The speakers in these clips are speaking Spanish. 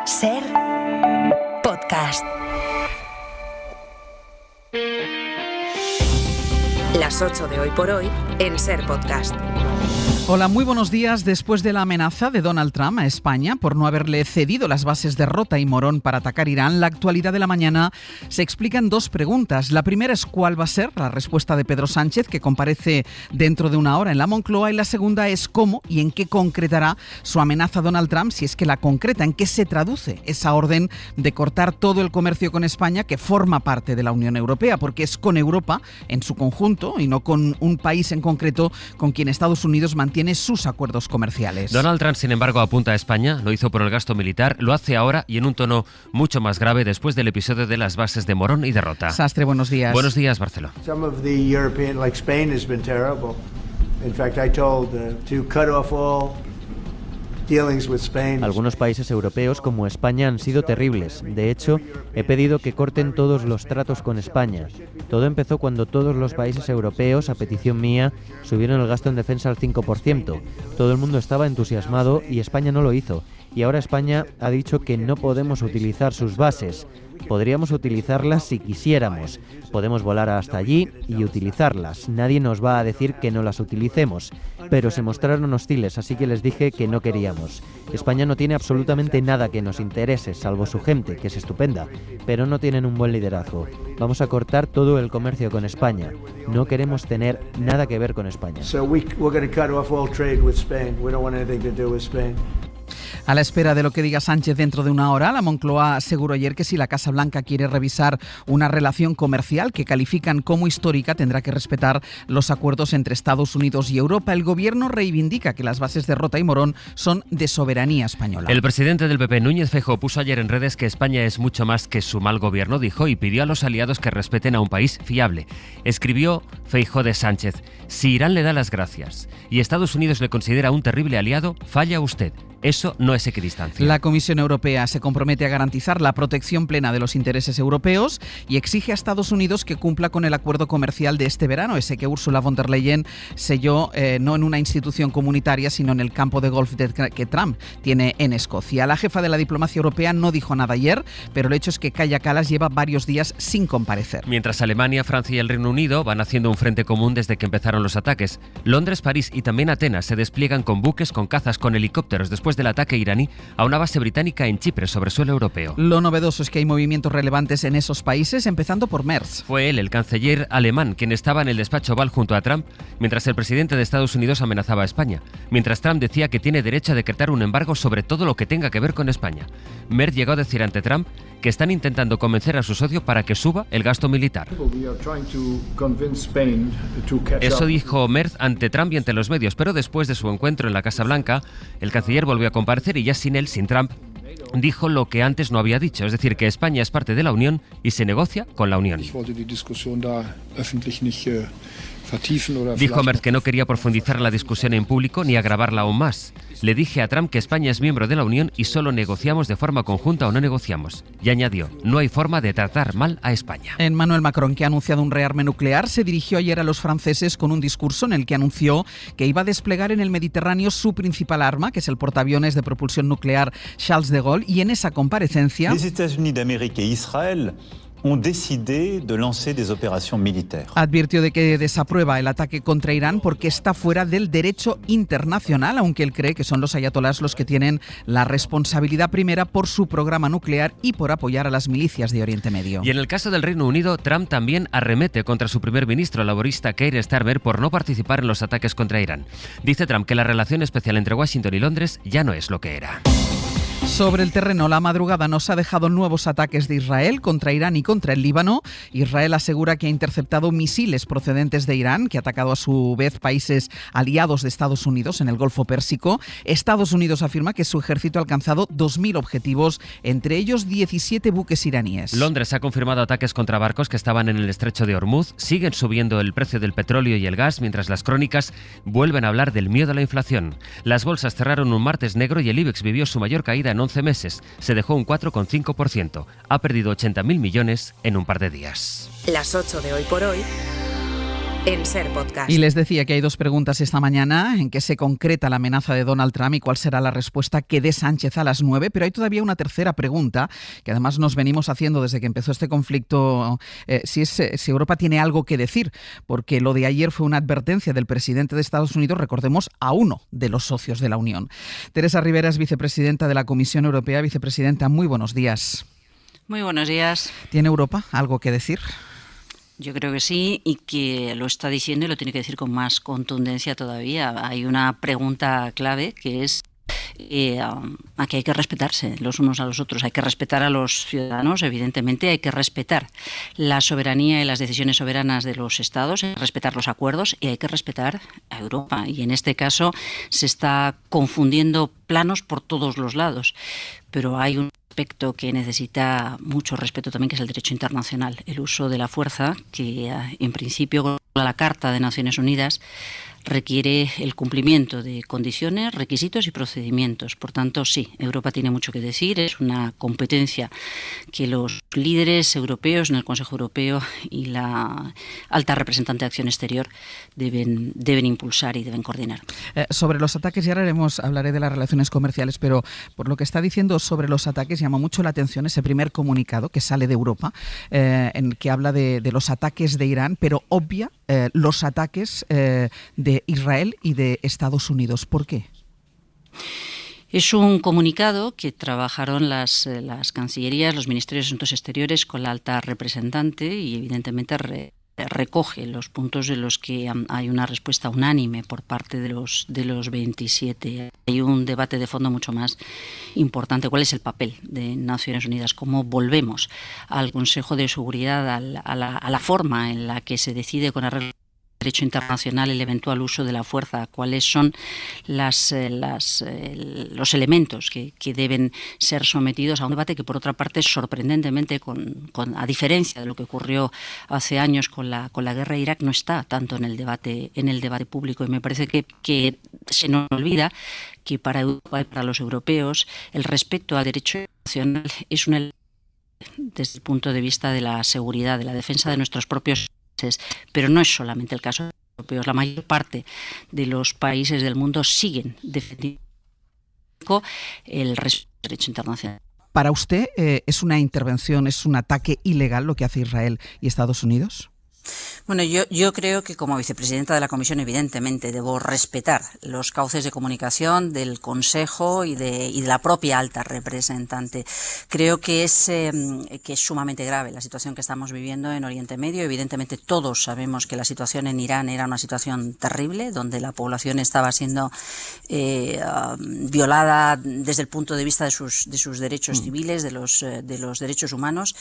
Ser Podcast. Las 8 de hoy por hoy en Ser Podcast. Hola, muy buenos días. Después de la amenaza de Donald Trump a España por no haberle cedido las bases de Rota y Morón para atacar Irán, la actualidad de la mañana se explica en dos preguntas. La primera es cuál va a ser la respuesta de Pedro Sánchez, que comparece dentro de una hora en la Moncloa, y la segunda es cómo y en qué concretará su amenaza a Donald Trump, si es que la concreta, en qué se traduce esa orden de cortar todo el comercio con España, que forma parte de la Unión Europea, porque es con Europa en su conjunto y no con un país en concreto con quien Estados Unidos mantiene sus acuerdos comerciales. Donald Trump, sin embargo, apunta a España, lo hizo por el gasto militar, lo hace ahora y en un tono mucho más grave después del episodio de las bases de Morón y de Rota. Sastre, buenos días. Buenos días, Barceló. Some of the European, like Spain, has been terrible. In fact, I told to cut off all dealings with Spain. Algunos países europeos como España han sido terribles. De hecho, he pedido que corten todos los tratos con España. Todo empezó cuando todos los países europeos, a petición mía, subieron el gasto en defensa al 5%. Todo el mundo estaba entusiasmado y España no lo hizo. Y ahora España ha dicho que no podemos utilizar sus bases. Podríamos utilizarlas si quisiéramos. Podemos volar hasta allí y utilizarlas. Nadie nos va a decir que no las utilicemos. Pero se mostraron hostiles, así que les dije que no queríamos. España no tiene absolutamente nada que nos interese, salvo su gente, que es estupenda. Pero no tienen un buen liderazgo. Vamos a cortar todo el comercio con España. No queremos tener nada que ver con España. So we're going to cut off all trade with Spain. We don't want anything to do with Spain. A la espera de lo que diga Sánchez dentro de una hora, la Moncloa aseguró ayer que si la Casa Blanca quiere revisar una relación comercial que califican como histórica, tendrá que respetar los acuerdos entre Estados Unidos y Europa. El gobierno reivindica que las bases de Rota y Morón son de soberanía española. El presidente del PP, Núñez Feijóo, puso ayer en redes que España es mucho más que su mal gobierno, dijo, y pidió a los aliados que respeten a un país fiable. Escribió Feijóo de Sánchez: si Irán le da las gracias y Estados Unidos le considera un terrible aliado, falla usted. Eso no es equidistancia. La Comisión Europea se compromete a garantizar la protección plena de los intereses europeos y exige a Estados Unidos que cumpla con el acuerdo comercial de este verano, ese que Ursula von der Leyen selló no en una institución comunitaria, sino en el campo de golf que Trump tiene en Escocia. La jefa de la diplomacia europea no dijo nada ayer, pero el hecho es que Kaja Kallas lleva varios días sin comparecer. Mientras Alemania, Francia y el Reino Unido van haciendo un frente común desde que empezaron los ataques, Londres, París y también Atenas se despliegan con buques, con cazas, con helicópteros después del ataque iraní a una base británica en Chipre, sobre suelo europeo. Lo novedoso es que hay movimientos relevantes en esos países, empezando por Merz. Fue él, el canciller alemán, quien estaba en el despacho Oval junto a Trump, mientras el presidente de Estados Unidos amenazaba a España, mientras Trump decía que tiene derecho a decretar un embargo sobre todo lo que tenga que ver con España. Merz llegó a decir ante Trump que están intentando convencer a su socio para que suba el gasto militar. Eso dijo Merz ante Trump y ante los medios, pero después de su encuentro en la Casa Blanca, el canciller volvió a comparecer y ya sin él, sin Trump, dijo lo que antes no había dicho, es decir, que España es parte de la Unión y se negocia con la Unión. Dijo Merz que no quería profundizar la discusión en público ni agravarla aún más. Le dije a Trump que España es miembro de la Unión y solo negociamos de forma conjunta o no negociamos. Y añadió: no hay forma de tratar mal a España. Emmanuel Macron, que ha anunciado un rearme nuclear, se dirigió ayer a los franceses con un discurso en el que anunció que iba a desplegar en el Mediterráneo su principal arma, que es el portaaviones de propulsión nuclear Charles de Gaulle, y en esa comparecencia los Estados Unidos de América e Israel han decidido de lanzar des operaciones militares. Advirtió de que desaprueba el ataque contra Irán porque está fuera del derecho internacional, aunque él cree que son los ayatolás los que tienen la responsabilidad primera por su programa nuclear y por apoyar a las milicias de Oriente Medio. Y en el caso del Reino Unido, Trump también arremete contra su primer ministro laborista Keir Starmer por no participar en los ataques contra Irán. Dice Trump que la relación especial entre Washington y Londres ya no es lo que era. Sobre el terreno, la madrugada nos ha dejado nuevos ataques de Israel contra Irán y contra el Líbano. Israel asegura que ha interceptado misiles procedentes de Irán, que ha atacado a su vez países aliados de Estados Unidos en el Golfo Pérsico. Estados Unidos afirma que su ejército ha alcanzado 2.000 objetivos, entre ellos 17 buques iraníes. Londres ha confirmado ataques contra barcos que estaban en el estrecho de Hormuz. Siguen subiendo el precio del petróleo y el gas, mientras las crónicas vuelven a hablar del miedo a la inflación. Las bolsas cerraron un martes negro y el IBEX vivió su mayor caída en 11 meses. Se dejó un 4,5%. Ha perdido 80.000 millones en un par de días. Las 8 de hoy por hoy en Ser Podcast. Y les decía que hay dos preguntas esta mañana en que se concreta la amenaza de Donald Trump y cuál será la respuesta que dé Sánchez a las 9, pero hay todavía una tercera pregunta que además nos venimos haciendo desde que empezó este conflicto, si Europa tiene algo que decir, porque lo de ayer fue una advertencia del presidente de Estados Unidos, recordemos, a uno de los socios de la Unión. Teresa Rivera es vicepresidenta de la Comisión Europea. Vicepresidenta, muy buenos días. Muy buenos días. ¿Tiene Europa algo que decir? Yo creo que sí, y que lo está diciendo y lo tiene que decir con más contundencia todavía. Hay una pregunta clave que es a que hay que respetarse los unos a los otros, hay que respetar a los ciudadanos, evidentemente hay que respetar la soberanía y las decisiones soberanas de los estados, hay que respetar los acuerdos y hay que respetar a Europa. Y en este caso se está confundiendo planos por todos los lados, pero hay un aspecto que necesita mucho respeto también, que es el derecho internacional, el uso de la fuerza, que en principio con la Carta de Naciones Unidas requiere el cumplimiento de condiciones, requisitos y procedimientos. Por tanto, sí, Europa tiene mucho que decir, es una competencia que los líderes europeos en el Consejo Europeo y la alta representante de Acción Exterior deben impulsar y deben coordinar. Sobre los ataques, y ahora hablaré de las relaciones comerciales, pero por lo que está diciendo sobre los ataques, llama mucho la atención ese primer comunicado que sale de Europa, en el que habla de los ataques de Irán, pero obvia los ataques de Israel y de Estados Unidos. ¿Por qué? Es un comunicado que trabajaron las cancillerías, los ministerios de Asuntos Exteriores con la alta representante y evidentemente recoge los puntos en los que hay una respuesta unánime por parte de los 27. Hay un debate de fondo mucho más importante. ¿Cuál es el papel de Naciones Unidas? ¿Cómo volvemos al Consejo de Seguridad, a la forma en la que se decide con arreglo derecho internacional el eventual uso de la fuerza? ¿Cuáles son los elementos que deben ser sometidos a un debate que, por otra parte, sorprendentemente, a diferencia de lo que ocurrió hace años con la guerra de Irak, no está tanto en el debate público? Y me parece que se nos olvida que para Europa y para los europeos el respeto al derecho internacional es un elemento desde el punto de vista de la seguridad, de la defensa de nuestros propios. Pero no es solamente el caso de los europeos. La mayor parte de los países del mundo siguen defendiendo el respeto del derecho internacional. ¿Para usted es una intervención, es un ataque ilegal lo que hace Israel y Estados Unidos? Bueno, yo creo que como vicepresidenta de la Comisión, evidentemente, debo respetar los cauces de comunicación del Consejo y de la propia alta representante. Creo que es sumamente grave la situación que estamos viviendo en Oriente Medio. Evidentemente, todos sabemos que la situación en Irán era una situación terrible, donde la población estaba siendo violada desde el punto de vista de sus derechos civiles, de los derechos humanos,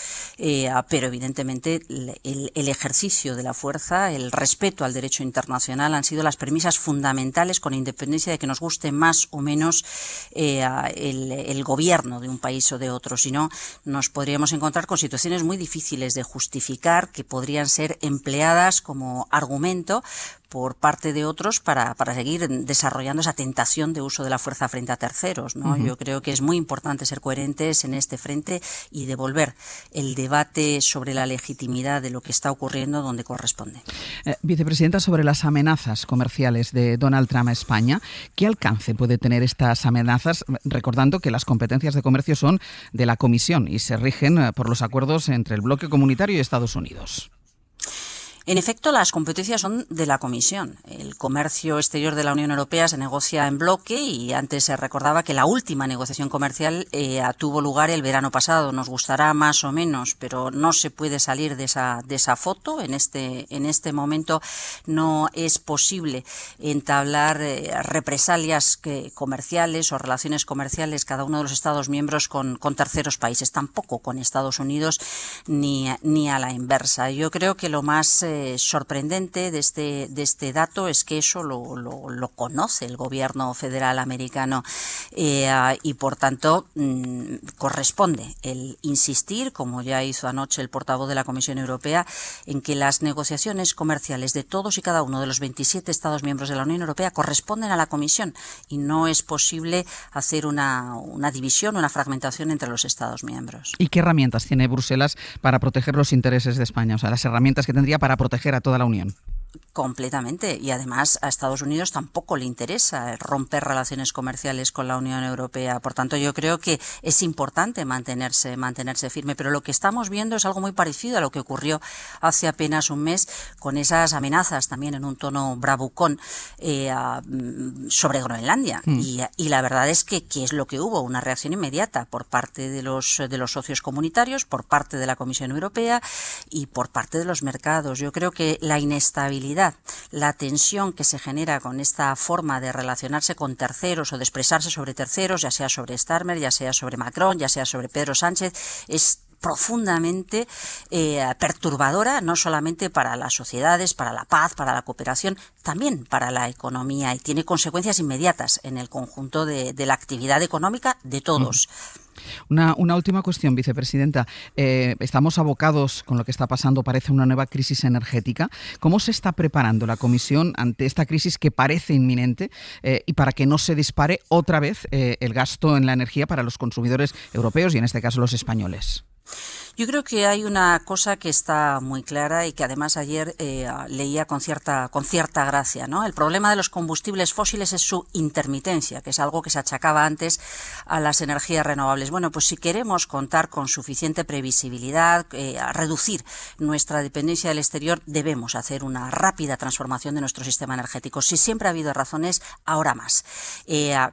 pero evidentemente el ejercicio de la fuerza, el respeto al derecho internacional han sido las premisas fundamentales, con independencia de que nos guste más o menos el gobierno de un país o de otro. Si no, nos podríamos encontrar con situaciones muy difíciles de justificar, que podrían ser empleadas como argumento por parte de otros para seguir desarrollando esa tentación de uso de la fuerza frente a terceros, ¿no? Yo creo que es muy importante ser coherentes en este frente y devolver el debate sobre la legitimidad de lo que está ocurriendo donde corresponde. Vicepresidenta, sobre las amenazas comerciales de Donald Trump a España, ¿qué alcance puede tener estas amenazas? Recordando que las competencias de comercio son de la Comisión y se rigen por los acuerdos entre el bloque comunitario y Estados Unidos. En efecto, las competencias son de la Comisión. El comercio exterior de la Unión Europea se negocia en bloque y antes se recordaba que la última negociación comercial tuvo lugar el verano pasado. Nos gustará más o menos, pero no se puede salir de esa foto. En este momento no es posible entablar represalias comerciales o relaciones comerciales cada uno de los Estados miembros con terceros países, tampoco con Estados Unidos ni a la inversa. Yo creo que lo más sorprendente de este dato es que eso lo conoce el gobierno federal americano y por tanto corresponde el insistir, como ya hizo anoche el portavoz de la Comisión Europea, en que las negociaciones comerciales de todos y cada uno de los 27 Estados miembros de la Unión Europea corresponden a la Comisión y no es posible hacer una división, una fragmentación entre los Estados miembros. ¿Y qué herramientas tiene Bruselas para proteger los intereses de España? O sea, las herramientas que tendría para proteger a toda la Unión. Completamente. Y además a Estados Unidos tampoco le interesa romper relaciones comerciales con la Unión Europea. Por tanto, yo creo que es importante mantenerse firme. Pero lo que estamos viendo es algo muy parecido a lo que ocurrió hace apenas un mes con esas amenazas también en un tono bravucón sobre Groenlandia. Y la verdad es que ¿qué es lo que hubo? Una reacción inmediata por parte de los socios comunitarios, por parte de la Comisión Europea y por parte de los mercados. Yo creo que la inestabilidad, la tensión que se genera con esta forma de relacionarse con terceros o de expresarse sobre terceros, ya sea sobre Starmer, ya sea sobre Macron, ya sea sobre Pedro Sánchez, es profundamente perturbadora, no solamente para las sociedades, para la paz, para la cooperación, también para la economía, y tiene consecuencias inmediatas en el conjunto de la actividad económica de todos. Una última cuestión, vicepresidenta. Estamos abocados, con lo que está pasando, parece una nueva crisis energética. ¿Cómo se está preparando la Comisión ante esta crisis que parece inminente y para que no se dispare otra vez el gasto en la energía para los consumidores europeos y en este caso los españoles? Yo creo que hay una cosa que está muy clara y que además ayer leía con cierta gracia, ¿no? El problema de los combustibles fósiles es su intermitencia, que es algo que se achacaba antes a las energías renovables. Bueno, pues si queremos contar con suficiente previsibilidad, reducir nuestra dependencia del exterior, debemos hacer una rápida transformación de nuestro sistema energético. Si siempre ha habido razones, ahora más.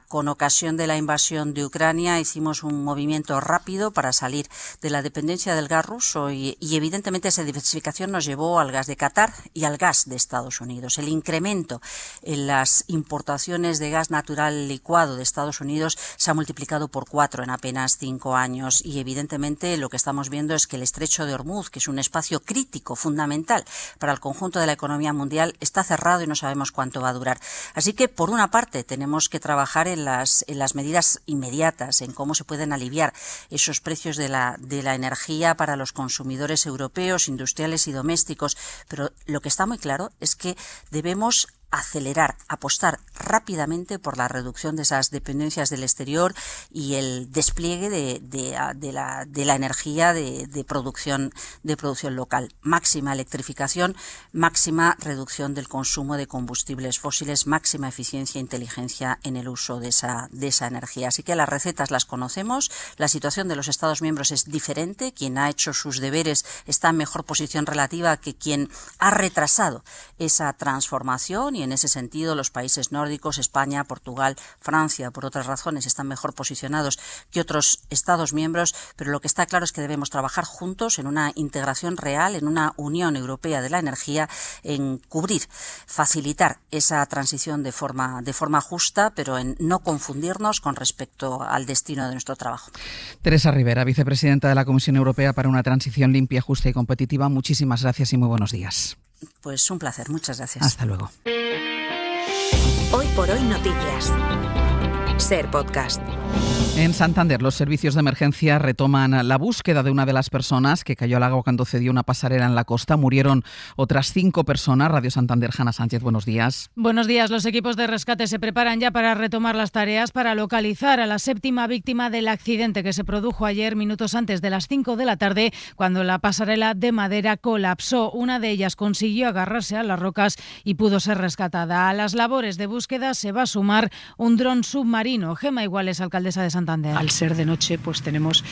Con ocasión de la invasión de Ucrania hicimos un movimiento rápido para salir de la dependencia del gas ruso y evidentemente esa diversificación nos llevó al gas de Qatar y al gas de Estados Unidos. El incremento en las importaciones de gas natural licuado de Estados Unidos se ha multiplicado por 4 en apenas 5 años y evidentemente lo que estamos viendo es que el estrecho de Hormuz, que es un espacio crítico, fundamental para el conjunto de la economía mundial, está cerrado y no sabemos cuánto va a durar. Así que, por una parte, tenemos que trabajar en las medidas inmediatas, en cómo se pueden aliviar esos precios de la energía para los consumidores europeos, industriales y domésticos, pero lo que está muy claro es que debemos acelerar, apostar rápidamente por la reducción de esas dependencias del exterior y el despliegue de la energía de producción local. Máxima electrificación, máxima reducción del consumo de combustibles fósiles, máxima eficiencia e inteligencia en el uso de esa energía. Así que las recetas las conocemos, la situación de los Estados miembros es diferente, quien ha hecho sus deberes está en mejor posición relativa que quien ha retrasado esa transformación, y en ese sentido los países nórdicos, España, Portugal, Francia, por otras razones, están mejor posicionados que otros Estados miembros, pero lo que está claro es que debemos trabajar juntos en una integración real, en una Unión Europea de la Energía, en cubrir, facilitar esa transición de forma justa, pero en no confundirnos con respecto al destino de nuestro trabajo. Teresa Ribera, vicepresidenta de la Comisión Europea para una transición limpia, justa y competitiva. Muchísimas gracias y muy buenos días. Pues un placer, muchas gracias. Hasta luego. Hoy por hoy noticias. Ser Podcast. En Santander, los servicios de emergencia retoman la búsqueda de una de las personas que cayó al agua cuando cedió una pasarela en la costa. Murieron otras 5 personas. Radio Santander, Hanna Sánchez, buenos días. Buenos días. Los equipos de rescate se preparan ya para retomar las tareas para localizar a la 7ª víctima del accidente que se produjo ayer, minutos antes de las 5 de la tarde, cuando la pasarela de madera colapsó. Una de ellas consiguió agarrarse a las rocas y pudo ser rescatada. A las labores de búsqueda se va a sumar un dron submarino. Gema Iguales, alcaldesa de Santander. Al ser de noche, pues tenemos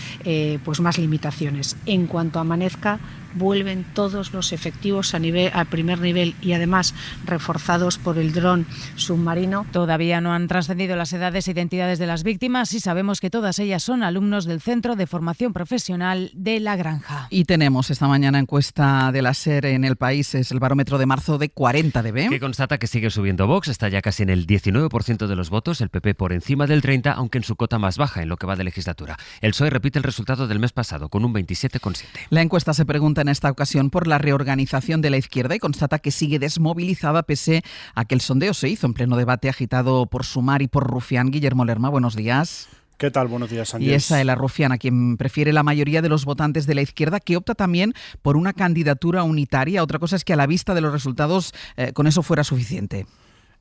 más limitaciones. En cuanto amanezca, vuelven todos los efectivos al primer nivel y además reforzados por el dron submarino. Todavía no han trascendido las edades e identidades de las víctimas y sabemos que todas ellas son alumnos del Centro de Formación Profesional de La Granja. Y tenemos esta mañana encuesta de la SER en El País, es el barómetro de marzo de 40 dB. Que constata que sigue subiendo Vox, está ya casi en el 19% de los votos, el PP por encima del 30%, aunque en su cota más baja en lo que va de legislatura. El PSOE repite el resultado del mes pasado, con un 27,7%. La encuesta se pregunta en esta ocasión por la reorganización de la izquierda y constata que sigue desmovilizada pese a que el sondeo se hizo en pleno debate agitado por Sumar y por Rufián. Guillermo Lerma, buenos días. ¿Qué tal? Buenos días, Sánchez. Y esa es la Rufián, a quien prefiere la mayoría de los votantes de la izquierda, que opta también por una candidatura unitaria. Otra cosa es que a la vista de los resultados con eso fuera suficiente.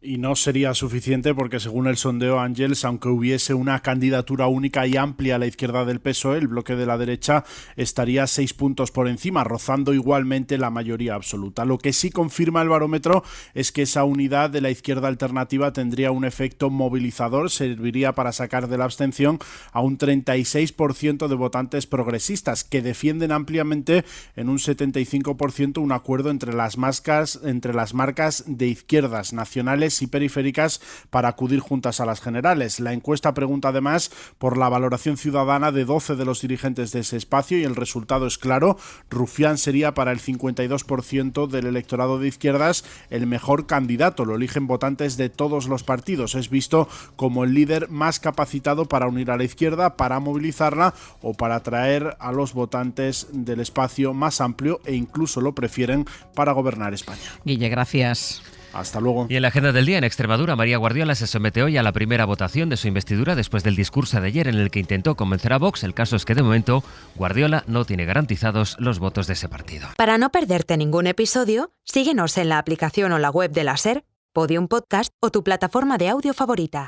Y no sería suficiente porque según el sondeo Ángels, aunque hubiese una candidatura única y amplia a la izquierda del PSOE, el bloque de la derecha estaría 6 puntos por encima, rozando igualmente la mayoría absoluta. Lo que sí confirma el barómetro es que esa unidad de la izquierda alternativa tendría un efecto movilizador, serviría para sacar de la abstención a un 36% de votantes progresistas que defienden ampliamente en un 75% un acuerdo entre las marcas de izquierdas nacionales y periféricas para acudir juntas a las generales. La encuesta pregunta además por la valoración ciudadana de 12 de los dirigentes de ese espacio y el resultado es claro. Rufián sería para el 52% del electorado de izquierdas el mejor candidato. Lo eligen votantes de todos los partidos. Es visto como el líder más capacitado para unir a la izquierda, para movilizarla o para atraer a los votantes del espacio más amplio e incluso lo prefieren para gobernar España. Guille, gracias. Hasta luego. Y en la agenda del día, en Extremadura, María Guardiola se somete hoy a la primera votación de su investidura después del discurso de ayer en el que intentó convencer a Vox. El caso es que de momento Guardiola no tiene garantizados los votos de ese partido. Para no perderte ningún episodio, síguenos en la aplicación o la web de la SER, Podium Podcast o tu plataforma de audio favorita.